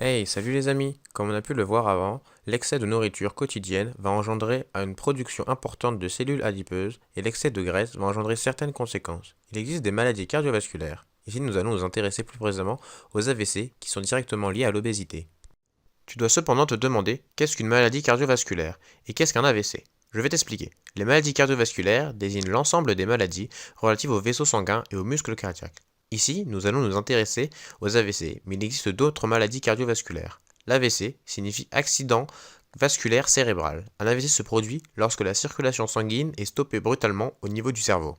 Hey, salut les amis! Comme on a pu le voir avant, l'excès de nourriture quotidienne va engendrer une production importante de cellules adipeuses et l'excès de graisse va engendrer certaines conséquences. Il existe des maladies cardiovasculaires. Ici, nous allons nous intéresser plus précisément aux AVC qui sont directement liés à l'obésité. Tu dois cependant te demander qu'est-ce qu'une maladie cardiovasculaire et qu'est-ce qu'un AVC. Je vais t'expliquer. Les maladies cardiovasculaires désignent l'ensemble des maladies relatives aux vaisseaux sanguins et aux muscles cardiaques. Ici, nous allons nous intéresser aux AVC, mais il existe d'autres maladies cardiovasculaires. L'AVC signifie accident vasculaire cérébral. Un AVC se produit lorsque la circulation sanguine est stoppée brutalement au niveau du cerveau.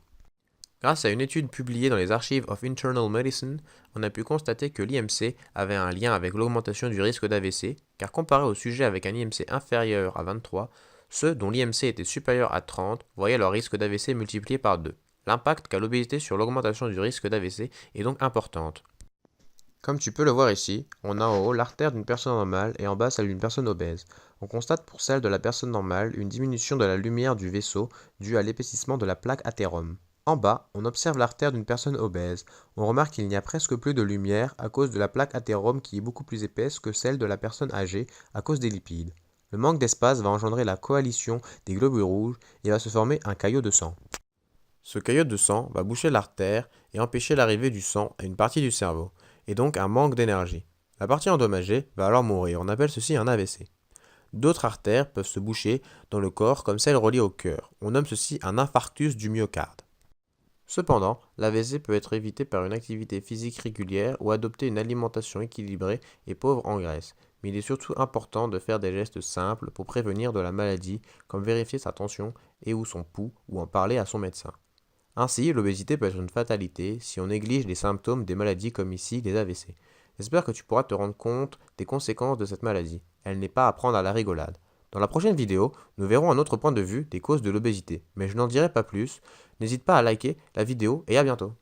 Grâce à une étude publiée dans les Archives of Internal Medicine, on a pu constater que l'IMC avait un lien avec l'augmentation du risque d'AVC, car comparé aux sujets avec un IMC inférieur à 23, ceux dont l'IMC était supérieur à 30 voyaient leur risque d'AVC multiplié par 2. L'impact qu'a l'obésité sur l'augmentation du risque d'AVC est donc importante. Comme tu peux le voir ici, on a en haut l'artère d'une personne normale et en bas celle d'une personne obèse. On constate pour celle de la personne normale une diminution de la lumière du vaisseau due à l'épaississement de la plaque athérome. En bas, on observe l'artère d'une personne obèse. On remarque qu'il n'y a presque plus de lumière à cause de la plaque athérome qui est beaucoup plus épaisse que celle de la personne âgée à cause des lipides. Le manque d'espace va engendrer la coalition des globules rouges et va se former un caillot de sang. Ce caillot de sang va boucher l'artère et empêcher l'arrivée du sang à une partie du cerveau, et donc un manque d'énergie. La partie endommagée va alors mourir, on appelle ceci un AVC. D'autres artères peuvent se boucher dans le corps comme celle reliée au cœur, on nomme ceci un infarctus du myocarde. Cependant, l'AVC peut être évité par une activité physique régulière ou adopter une alimentation équilibrée et pauvre en graisse, mais il est surtout important de faire des gestes simples pour prévenir de la maladie, comme vérifier sa tension et ou son pouls ou en parler à son médecin. Ainsi, l'obésité peut être une fatalité si on néglige les symptômes des maladies comme ici les AVC. J'espère que tu pourras te rendre compte des conséquences de cette maladie. Elle n'est pas à prendre à la rigolade. Dans la prochaine vidéo, nous verrons un autre point de vue des causes de l'obésité, mais je n'en dirai pas plus. N'hésite pas à liker la vidéo et à bientôt.